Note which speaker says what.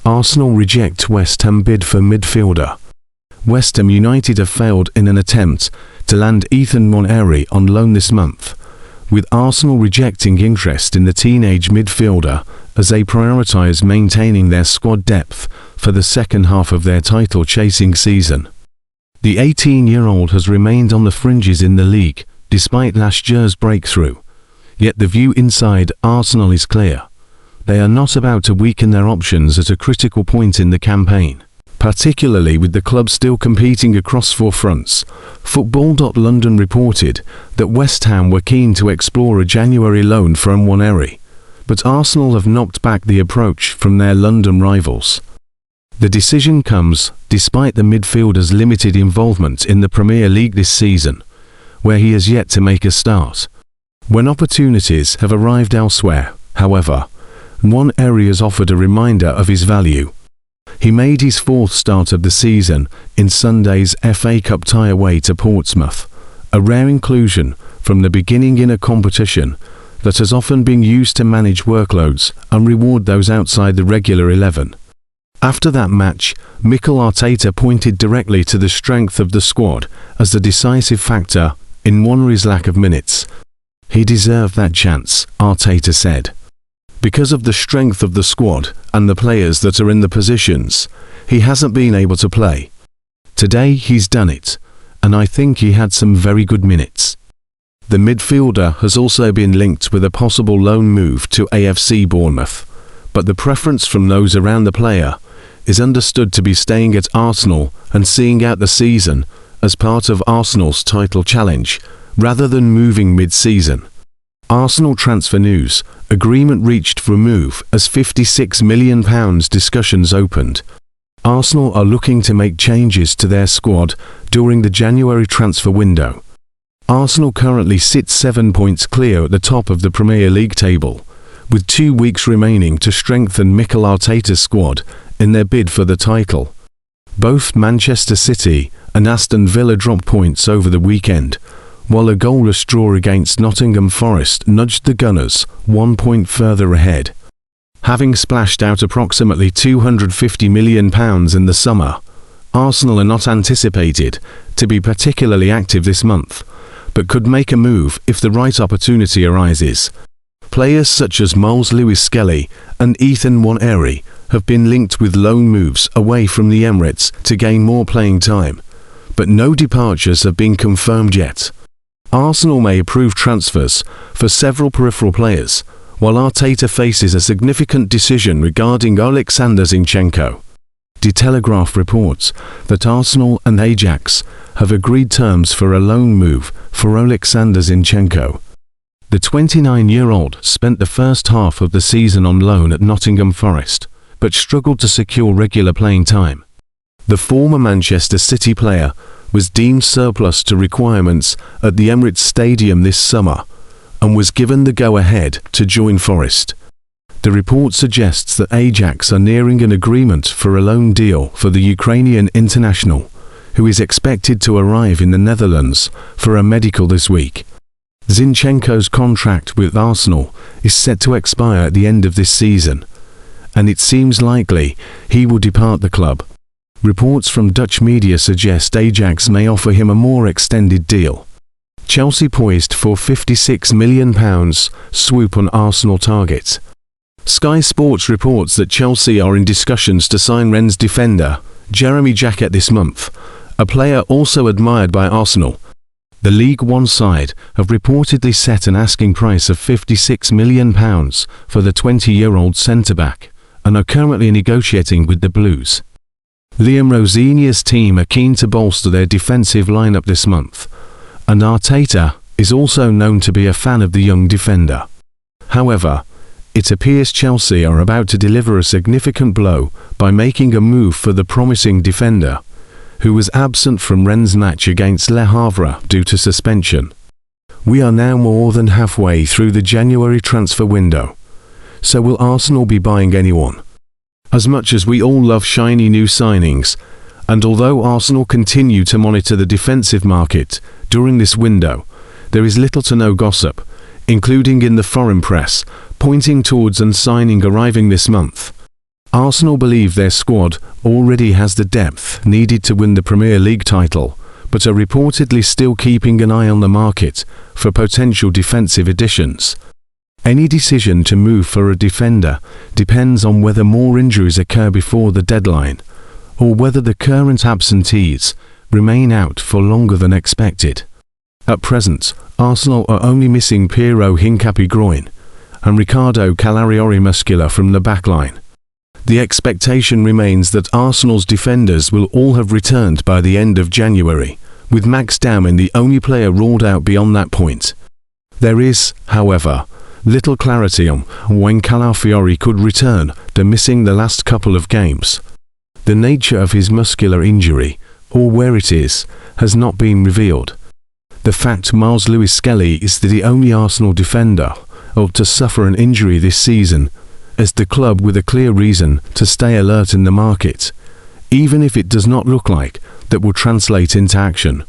Speaker 1: Arsenal reject West Ham bid for midfielder. West Ham United have failed in an attempt to land Newaneri on loan this month, with Arsenal rejecting interest in the teenage midfielder as they prioritise maintaining their squad depth for the second half of their title-chasing season. The 18-year-old has remained on the fringes in the league despite last year's breakthrough, yet the view inside Arsenal is clear. They are not about to weaken their options at a critical point in the campaign, particularly with the club still competing across four fronts. Football.London reported that West Ham were keen to explore a January loan for Newaneri, but Arsenal have knocked back the approach from their London rivals. The decision comes despite the midfielder's limited involvement in the Premier League this season, where he has yet to make a start. When opportunities have arrived elsewhere, however, Newaneri has offered a reminder of his value. He made his fourth start of the season in Sunday's FA Cup tie away to Portsmouth, a rare inclusion from the beginning in a competition that has often been used to manage workloads and reward those outside the regular 11. After that match, Mikel Arteta pointed directly to the strength of the squad as the decisive factor in Newaneri's lack of minutes. He deserved that chance, Arteta said. Because of the strength of the squad and the players that are in the positions, he hasn't been able to play. Today he's done it, and I think he had some very good minutes. The midfielder has also been linked with a possible loan move to AFC Bournemouth, but the preference from those around the player is understood to be staying at Arsenal and seeing out the season as part of Arsenal's title challenge, rather than moving mid-season. Arsenal Transfer News: agreement reached for a move as £56 million discussions opened. Arsenal are looking to make changes to their squad during the January transfer window. Arsenal currently sit 7 points clear at the top of the Premier League table, with 2 weeks remaining to strengthen Mikel Arteta's squad in their bid for the title. Both Manchester City and Aston Villa dropped points over the weekend, while a goalless draw against Nottingham Forest nudged the Gunners 1 point further ahead. Having splashed out approximately £250 million in the summer, Arsenal are not anticipated to be particularly active this month, but could make a move if the right opportunity arises. Players such as Miles Lewis-Skelly and Newaneri have been linked with loan moves away from the Emirates to gain more playing time, but no departures have been confirmed yet. Arsenal may approve transfers for several peripheral players, while Arteta faces a significant decision regarding Alexander Zinchenko. The Telegraph reports that Arsenal and Ajax have agreed terms for a loan move for Alexander Zinchenko. The 29-year-old spent the first half of the season on loan at Nottingham Forest, but struggled to secure regular playing time. The former Manchester City player was deemed surplus to requirements at the Emirates Stadium this summer and was given the go-ahead to join Forest. The report suggests that Ajax are nearing an agreement for a loan deal for the Ukrainian international, who is expected to arrive in the Netherlands for a medical this week. Zinchenko's contract with Arsenal is set to expire at the end of this season, and it seems likely he will depart the club. Reports from Dutch media suggest Ajax may offer him a more extended deal. Chelsea poised for £56 million swoop on Arsenal target. Sky Sports reports that Chelsea are in discussions to sign Rennes defender Jeremy Jacquet this month, a player also admired by Arsenal. The League One side have reportedly set an asking price of £56 million for the 20-year-old centre-back and are currently negotiating with the Blues. Liam Rosenior's team are keen to bolster their defensive lineup this month, and Arteta is also known to be a fan of the young defender. However, it appears Chelsea are about to deliver a significant blow by making a move for the promising defender, who was absent from Rennes' match against Le Havre due to suspension. We are now more than halfway through the January transfer window. So will Arsenal be buying anyone? As much as we all love shiny new signings, and although Arsenal continue to monitor the defensive market during this window, there is little to no gossip, including in the foreign press, pointing towards an signing arriving this month. Arsenal believe their squad already has the depth needed to win the Premier League title, but are reportedly still keeping an eye on the market for potential defensive additions. Any decision to move for a defender depends on whether more injuries occur before the deadline, or whether the current absentees remain out for longer than expected. At present, Arsenal are only missing Piero Hincapi groin and Riccardo Calariori muscular from the backline. The expectation remains that Arsenal's defenders will all have returned by the end of January, with Max Dowman the only player ruled out beyond that point. There is, however, little clarity on when Calafiori could return, missing the last couple of games. The nature of his muscular injury, or where it is, has not been revealed. The fact Miles Lewis-Skelly is the only Arsenal defender to suffer an injury this season is the club with a clear reason to stay alert in the market, even if it does not look like that will translate into action.